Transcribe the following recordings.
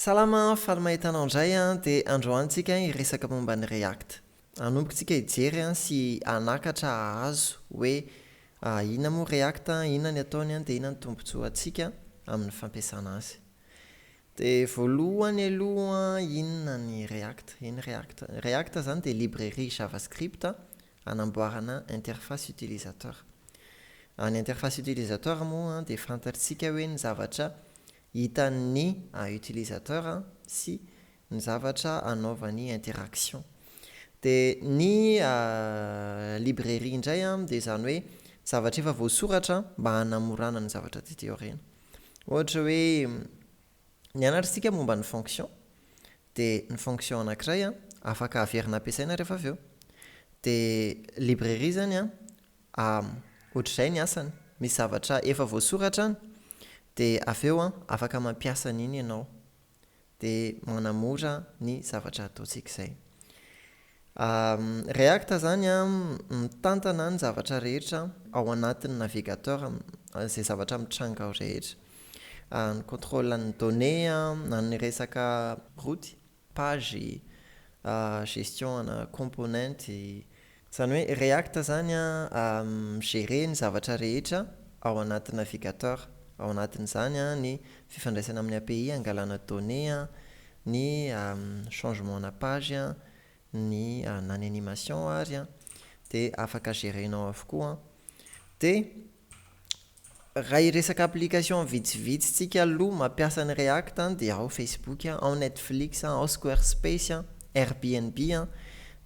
Salama, faly mahitanao indray dia androantsika hiresaka momba ny React. Hanombokantsika hijery sy hanakatra azo hoe inona moa React, inona ny ataony dia inona ny tombontsoa antsika amin'ny fampiasana azy. Dia voalohany aloha inona ny React? React? React zany dia librairie JavaScript hanamboarana interface utilisateur. Ny interface utilisateur moa dia fantatritsika hoe ny zavatra hitan'ny utilisateur sy ny zavatra anaovany interaction. Dia ny librairie indray dia zany hoe zavatra efa voasoratra mba hanamorana ny zavatra tetỳ aoriana. Ohatra hoe nianatra momba ny fonction, dia ny fonction anankiray afaka averina ampiasaina rehefa avy eo. Dia librairie zany ohatr'izay ny asany, misy zavatra efa voasoratra dia avy eo afaka mampiasa an'iny ianao dia manamora ny zavatra ataontsika izay. React zany mitantana ny zavatra rehetra ao anatin'ny navigateur, izay zavatra mitranga ao rehetra. Ny contrôle ny données, na ny resaka route, page, gestion na component. Zany hoe React zany migérer ny zavatra rehetra ao anatin'ny navigateur. Ao anatin'izany ny fifandraisana amin'ny API, angalana données, ny changement na page, ny animation ary dia afaka gérenao avokoa. Dia raha hiresaka application vitsivitsitsika aloha mampiasa ny React dia ao Facebook, ao Netflix, ao Squarespace, Airbnb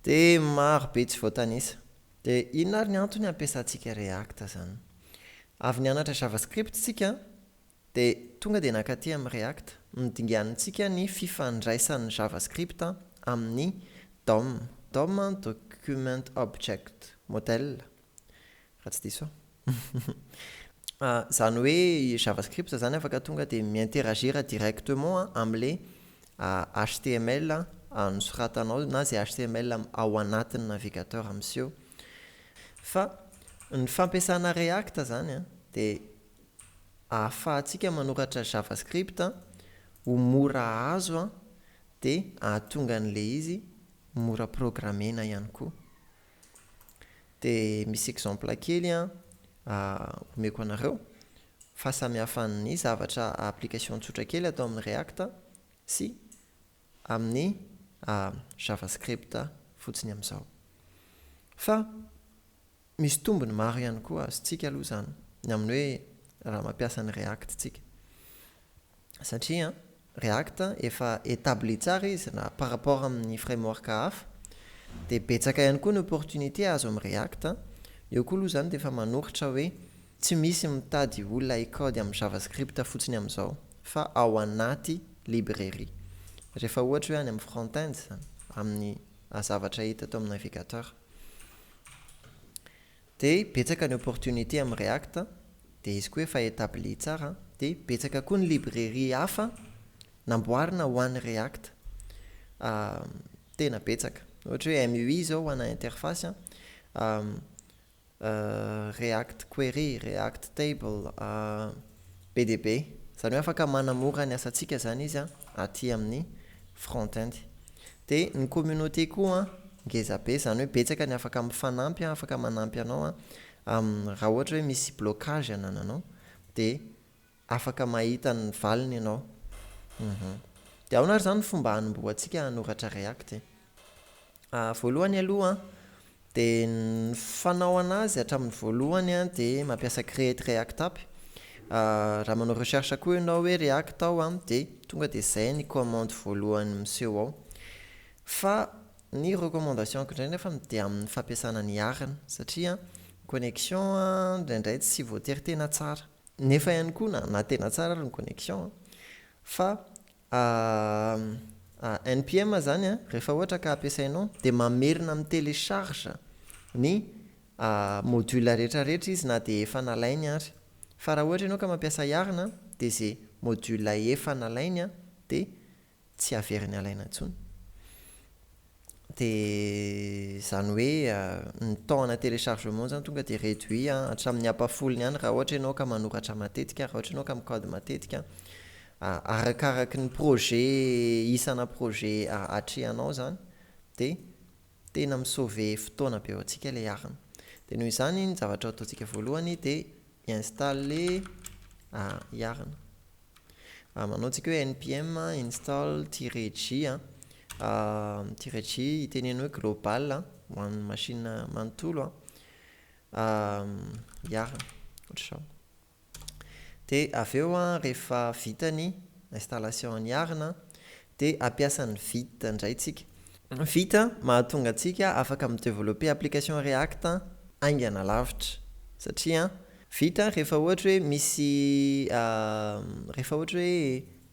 dia maro be tsy voatanisa. Dia inona ary ny antony ampiasantsika React zany? Avy nianatra JavaScript tsika dia tonga dia nankaty amin'ny React, midinganitsika ny fifandraisan'ny JavaScript amin'ny DOM, Document Object Model, raha tsy diso. Zany hoe JavaScript zany afaka tonga dia miinteragira directement amin'ilay HTML nosoratanao na izay HTML ao anatin'ny navigateur amin'izeo. Fa ny fampiasana React zany dia ahafahantsika manoratra JavaScript ho mora azo dia ahatonga an'ilay izy mora programmena ihany koa. Dia misy exemple kely homeko anareo fahasamihafan'ny zavatra application tsotra kely atao amin'ny React sy amin'ny JavaScript fotsiny amin'izao. Fa misy tombony maro ihany koa azontsika aloha zany ny amin'ny hoe raha mampiasa ny React tsika. Satria React efa établi tsara izy na par rapport amin'ny framework hafa, dia betsaka ihany koa ny opportunité azo amin'ny React. Eo koa aloha zany dia efa manoratra hoe tsy misy mitady olona hikody amin'ny JavaScript fotsiny amin'izao fa ao anaty librairie. Rehefa ohatra hoe any amin'ny front-end zany, amin'ny zavatra hita atao amin'ny navigateur. Dia betsaka ny opportunité amin'ny React, dia izy koa efa établi tsara, dia betsaka koa ny librairie hafa namboarina ho an'ny React. Tena betsaka. Ohatra hoe MUI zao ho ana interface, React Query, React Table, BDB. Zany hoe afaka manamora ny asantsika zany izy aty amin'ny front-end. Dia ny communauté koa ngeza be, zany hoe betsaka ny afaka mifanampy, afaka manampy anao raha ohatra hoe misy blocage anananao dia afaka mahita ny valiny ianao. Dia ao na ary zany fomba hanomboantsika hanoratra React. Voalohany aloha dia ny fanao anazy hatramin'ny voalohany dia mampiasa create React app. Raha manao recherche koa ianao hoe React ao dia tonga dia izay ny commande voalohany miseho ao. Fa ny recommandationko indray nefa dia amin'ny fampiasana ny arina satria connexion indraindray tsy voatery tena tsara. Nefa ihany koa na tena tsara ny connexion fa NPM zany rehefa ohatra ka ampiasainao dia mamerina amin'ny télécharge ny module rehetrarehetra izy na dia efa nalainy ary. Fa raha ohatra ianao ka mampiasa arina dia izay module efa nalainy dia tsy averiny alaina intsony. Dia zany hoe ny temps na téléchargement zany tonga dia réduit hatramin'ny ampafolony ihany raha ohatra ianao ka manoratra matetika, raha ohatra ianao ka mikody matetika. Arakaraky ny projet isana projet atrehanao zany de tena misauve fotoana be ao antsika le arina. De noho izany ny zavatra ataontsika voalohany de installer iarina. Manao antsika hoe npm install-g -g iteneny hoe global ho an'ny machine manontolo iarina ohatra zao. De avy eo rehefa vita ny installation ny arina de ampiasa ny Vite indray tsika. Vite mahatonga antsika afaka midévelopper application React aingana lavitra satria Vite rehefa ohatra hoe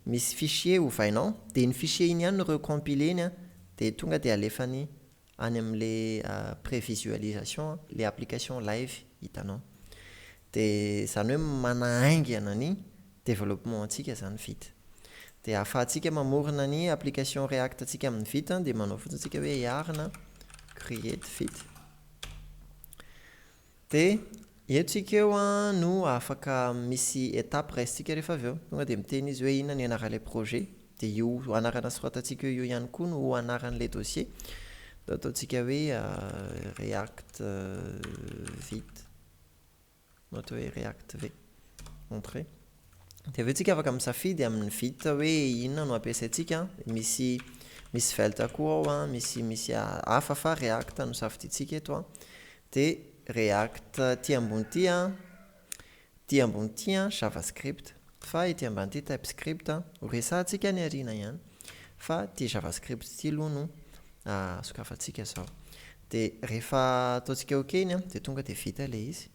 misy fichier ovainao de ny fichier iny ihany no recompileny de tonga de alefany any amin'le prévisualisation le application live hitanao. De zany hoe manaingana ny développement antsika zany Vite. De ahafahantsika mamorona ny application React antsika amin'ny Vite de manao fotsiny antsika hoe iarina create Vite. De etsika eo no afaka misy étape raisitsika rehefa avy eo. Tonga de miteny izy hoe inona ny anaran'ilay projet de io anarana soratantsika io ihany koa no anaran'ilay dossier. De ataontsika hoe React Vite. Ohatra hoe React V entrée. De avy eo tsika afaka misafidy amin'ny Vite hoe inona no ampiasaintsika. Misy Svelte koa ao misy hafa fa React no safiditsika eto de React ty ambony ty JavaScript fa ety ambany ty TypeScript ho resahantsika ny arina ihany fa ty JavaScript ty aloha no sokafantsika zao. De rehefa ataontsika ok iny de tonga de vita le izy.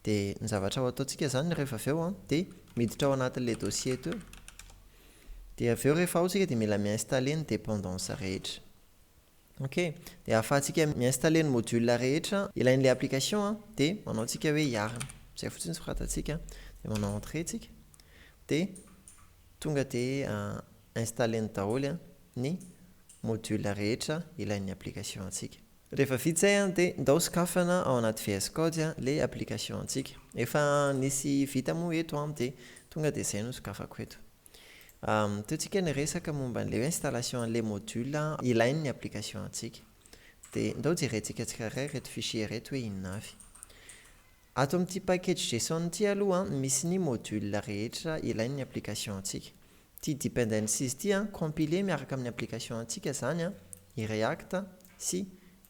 De ny zavatra ho ataontsika zany rehefa avy eo de miditra ao anatin'le dossier teo. De avy eo rehefa ao tsika de mila mi-installer ny dépendance rehetra. Ok, de ahafahantsika mi-installer ny module rehetra ilain'le application de manao antsika hoe iarina. Zay fotsiny soratantsika de manao entrée tsika de tonga de installer ny daholo ny module rehetra ilain'ny application antsika. Rehefa vita zay de ndao sokafana ao anaty VS Code le application antsika. Efa nisy vita moa eto de tonga de zay no sokafako eto. Toentsika ny resaka momba an'le installation an'le module ilain'ny application antsika. De ndao jerentsika tsirairay reto fichier reto hoe inona avy. Ato amin'ity package JSON ty aloha misy ny module rehetra ilain'ny application antsika. Ty dependencies ty compilé miaraka amin'ny application antsika zany i React sy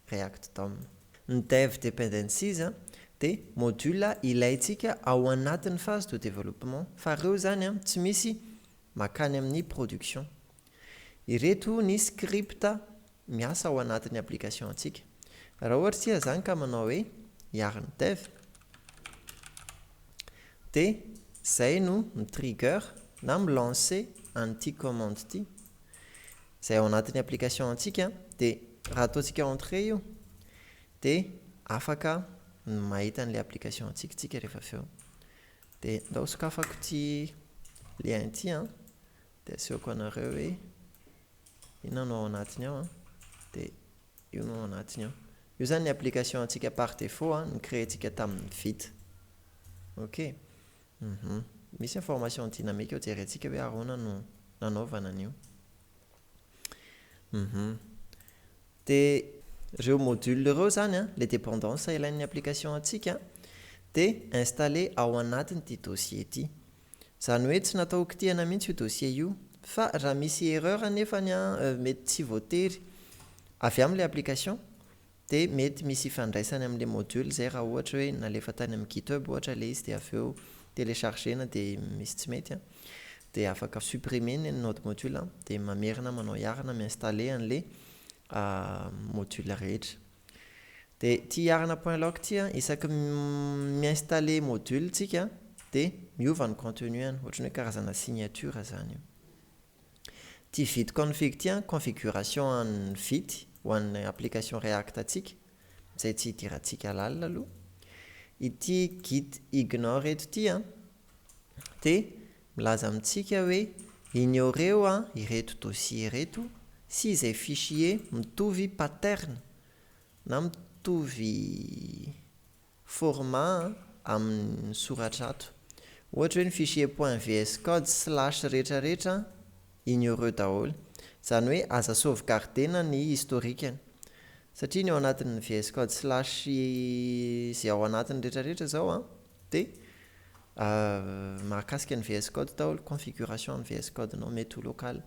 React DOM. Ny dev dependencies de module ilaintsika ao anatin'ny phase de développement fa reo zany tsy misy makany amin'ny production. Ireto ny script miasa ao anatin'ny application antsika. Raha ohatra tia zany ka manao hoe iarina dev de zay no ny trigger na milancer an'ity commande ty zay ao anatin'ny application antsika de raha ataontsika entrée io de afaka mahita an'le application antsika rehefa avy eo. De ndao sokafako ty lien ty de asehoko anareo hoe inona no ao anatiny ao de io no ao anatiny ao. Io zany ny application antsika par défaut ny créentsika tamin'ny Vite. Ok. Misy information dynamique ao jerentsika hoe ahoana no nanaovana an'io. De reo module reo zany le dépendance ilain'ny application antsika de installer ao anatiny ty dossier ty. Zany hoe tsy natao kitihana mihitsy io dossier io fa raha misy erreur nefany mety tsy voatery avy amin'le application de mety misy ifandraisany amin'le module zay raha ohatra hoe nalefa tany amin'ny GitHub ohatra le izy de avy eo téléchargena de misy tsy mety de afaka supprimer ny notre module de mamerina manao iarina mi-installer an'le module rehetra. De ty iarina.log ty isaky mi-installer module tsika de miova ny contenu ohatra hoe karazana signature zany io. Ty Vite config ty configuration an'ny Vite ho an'ny application React atsika zay tsy hidirantsika lalina aloha. Ity git ignore eto ty de milaza amintsika hoe ignoreo ireto dossier reto sy izay fichier mitovy pattern na mitovy format amin'ny soratra ato. ohatra hoe ny fichier point vs code slash rehetrarehetra ignoreux daholo, zany hoe aza sauvegardena ny historikany, satria ny ao anatin'ny vs code slash izay ao anatin'ny rehetrarehetra zao a dia mahakasika ny vs code daholo, configuration ny vs code nao mety ho local,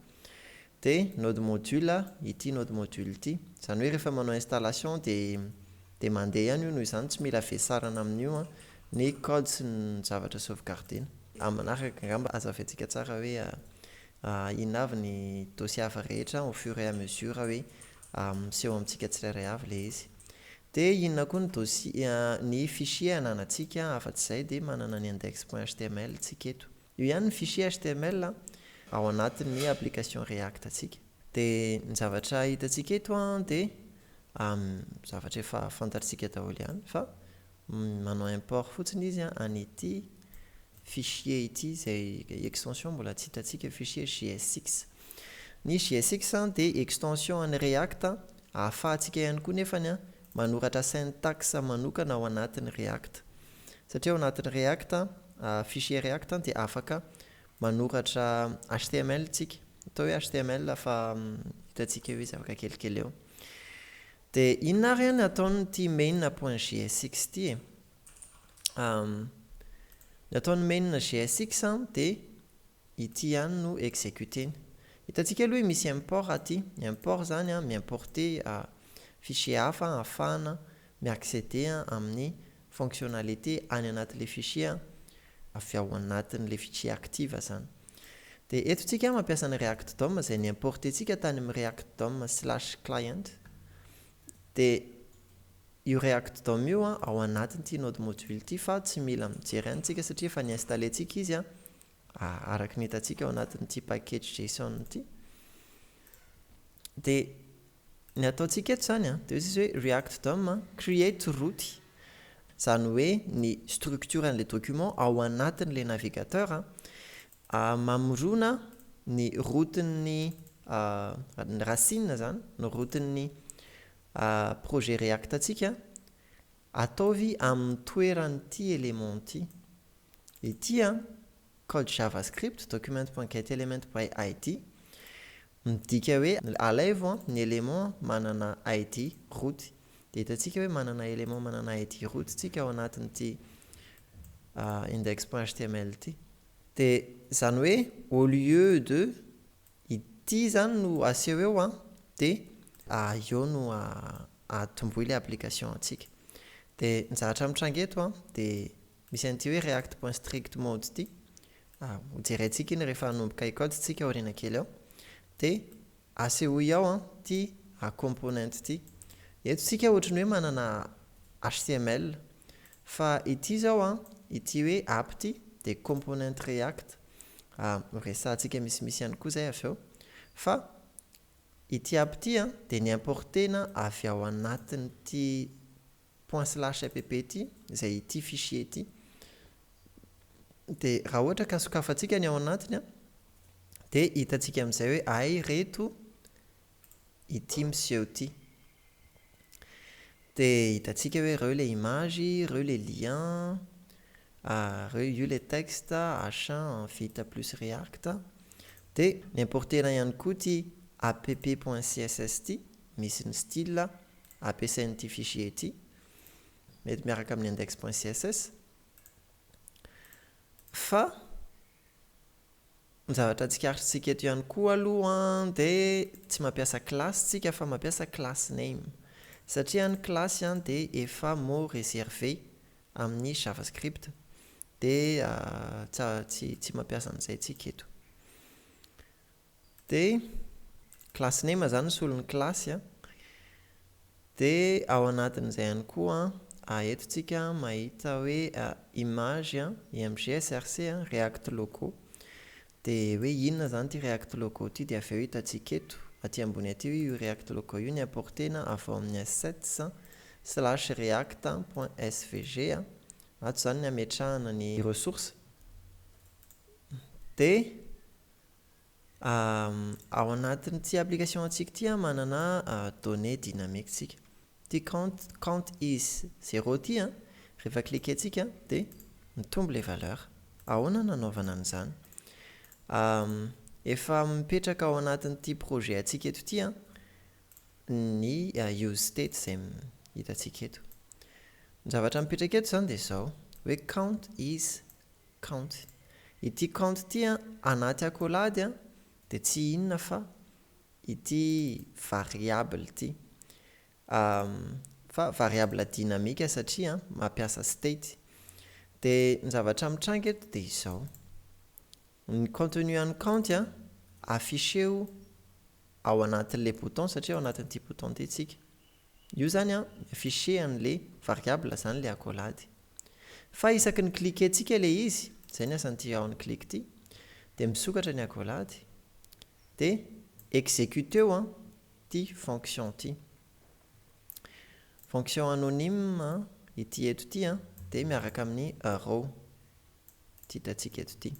dia node module ity node module ity, zany hoe rehefa manao installation dia mandeha ihany io, noho izany tsy mila vesarana amin'io ny code sy ny zavatra sauvegardena. Manaraka angamba azo afiantsika tsara hoe inona avy ny dossier hafa rehetra au fur et à mesure hoe miseho amintsika tsirairay avy le izy. Dia inona koa ny dossier ny fichier ananantsika, afa-tsy izay dia manana ny index.html tsika eto. Io ihany ny fichier HTML ao anatin'ny application React tsika. Dia ny zavatra hitantsika eto dia zavatra efa fantatritsika daholo ihany, fa manao import fotsiny izy an'ity fichier ity izay extension mbola tsy hitantsika, fichier JS6. Ny JS6 dia extension an'ny React ahafahantsika ihany koa nefany manoratra syntaxe manokana ao anatin'ny React, satria ao anatin'ny React fichier React dia afaka manoratra HTML tsika, atao hoe HTML fa hitantsika eo izy afaka kelikely eo. Dia inona ary ny ataon'ity main.js6 ity ny ataon'ny main.js6 dia ity ihany no exécuteny. Hitantsika aloha hoe misy import aty, import zany miimporter fichier hafa ahafahana miaccéder amin'ny fonctionnalité any anatin'ilay fichier avy ao anatin'ilay fichier active zany. Dia eto tsika mampiasa ny React DOM izay ny importentsika tany amin'ny React DOM /client. Dia io React DOM io ao anatin'ity node module ity, fa tsy mila mijery antsika satria efa niinstalentsika izy araka ny hitantsika ao anatin'ity package JSON ity. Dia ny ataontsika eto zany dia izy hoe React DOM create route, zany hoe ny structure an'ilay document ao anatin'ilay navigateur mamorona ny route-ny racine zany, ny route-ny projet React antsika ataovy amin'ny toeran'ity élément ity code javascript document.getElement.id midika hoe alaivo ny élément manana id route. Dia hitantsika hoe manana élément manana id route tsika ao anatin'ity index.html ity. Dia zany hoe au lieu de ity zany no aseho eo dia eo no atombohy ilay application antsika. Dia ny zavatra mitranga eto dia misy an'ity hoe react.strict mode ity, jerentsika iny rehefa hanomboka icode tsika aoriana kely ao, dia asehoy ao ity component ity. Eto tsika ohatrany hoe manana HTML, fa ity zao ity hoe app ity dia component React, resahantsika misimisy ihany koa izay avy eo, fa ity app ity dia ny importena avy ao anatin'ity ./app ity izay ity fichier ity. Dia raha ohatra ka sokafantsika ny ao anatiny dia hitantsika amin'izay hoe ay reto ity miseho ity. Dia hitantsika hoe ireo les images, ireo les liens, io les textes H1 vita plus React. Dia ny importena ihany koa ity app.css ity, misy ny style ampiasain'ity fichier ity, mety miaraka amin'ny index.css. Fa ny zavatra tsikaritrisika eto ihany koa aloha dia tsy mampiasa classe tsika fa mampiasa class name, satria ny classe dia efa mot réservé amin'ny javascript, dia tsy mampiasa an'izay tsika eto. Dia class name zany solon'ny classe dia ao anatin'izay ihany koa eto tsika mahita hoe image img src react logo. Dia hoe inona zany ity react logo ity, dia avy eo hitantsika eto aty ambony aty hoe io react logo io ny importena avy ao amin'ny assets /react.svg ato zany ny ametrahana ny ressources. Dia ao anatin'ity application antsika ity manana données dynamiques tsika. Ty count is 0 ity rehefa cliquer tsika dia mitombo les valeurs ahoana nanaovana an'izany. Efa mipetraka ao anatin'ity projet atsika eto ity ny use state izay hitantsika eto. Ny zavatra mipetraka eto izany dia izao hoe count is count. Ity count ity anaty accolade dia tsy inona fa ity variable ity. Fa variable dynamique satria mampiasa state. Dia ny zavatra mitranga eto dia izao. Ny contenu an'ny count affiché ao anatin'ilay bouton satria ao anatin'ity bouton ity tsika. Io zany affiché an'ilay variable zany ilay accolade. Fa isaky ny cliquentsika ilay izy, izay ny asan'ity ao ny clique ity, dia misokatra ny accolade dia exécuteo ity fonction ity. Fonction anonyme ity eto ity dia miaraka amin'ny row ity hitantsika eto ity.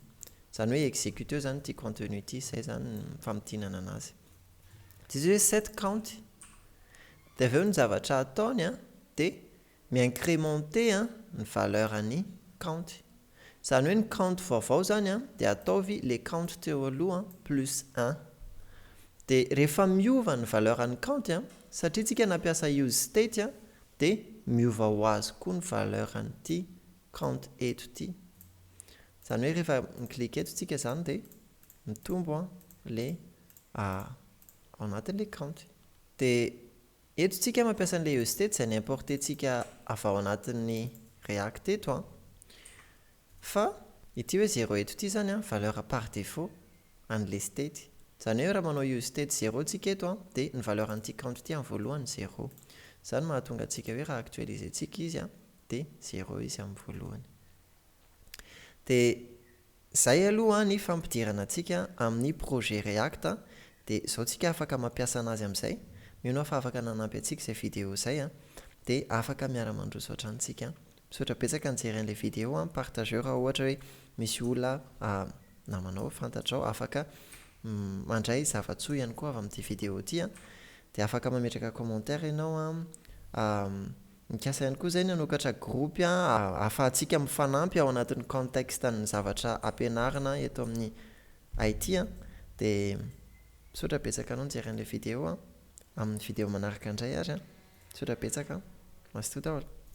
Zany hoe exécuteo zany ity contenu ity, izay zany famidinana anazy. Dizy hoe set count dia avy eo ny zavatra ataony dia mi-incrémenter ny valeur an'ny count. Zany hoe ny count vaovao zany dia ataovy le count teo aloha plus 1. Dia rehefa miova ny valeur an'ny count satria tsika nampiasa use state dia miova ho azy koa ny valeur an'ity count eto ity. Zany hoe rehefa mi-clique eto tsika zany dia mitombo le ao anatin'ilay count. Dia eto tsika mampiasa an'ilay use state izay nimportentsika avy ao anatin'ny React eto fa ity hoe 0 eto ity zany valeur par défaut an'ilay state. Zany hoe raha manao use state 0 tsika eto dia ny valeur an'ity count ity amin'ny voalohany 0. Zany mahatonga antsika hoe raha actualiser-tsika izy dia 0 izy amin'ny voalohany. Dia izay aloha ny fampidirana antsika amin'ny projet React dia izao tsika afaka mampiasa anazy amin'izay. Mino fa afaka nanampy antsika izay video izay dia afaka miara-mandroso hatranintsika. Misaotra betsaka nijery an'ilay video partageo raha ohatra hoe misy olona namanao fantatrao afaka mandray zava-tsoa ihany koa avy amin'ity video ity dia afaka mametraka commentaire ianao mikasa ihany koa izay ny hanokatra groupe ahafahantsika mifanampy ao anatin'ny contexte ny zavatra ampianarina eto amin'ny IT dia misaotra betsaka anao nijery an'ilay video amin'ny video manaraka indray ary misaotra betsaka mazotoa daholo.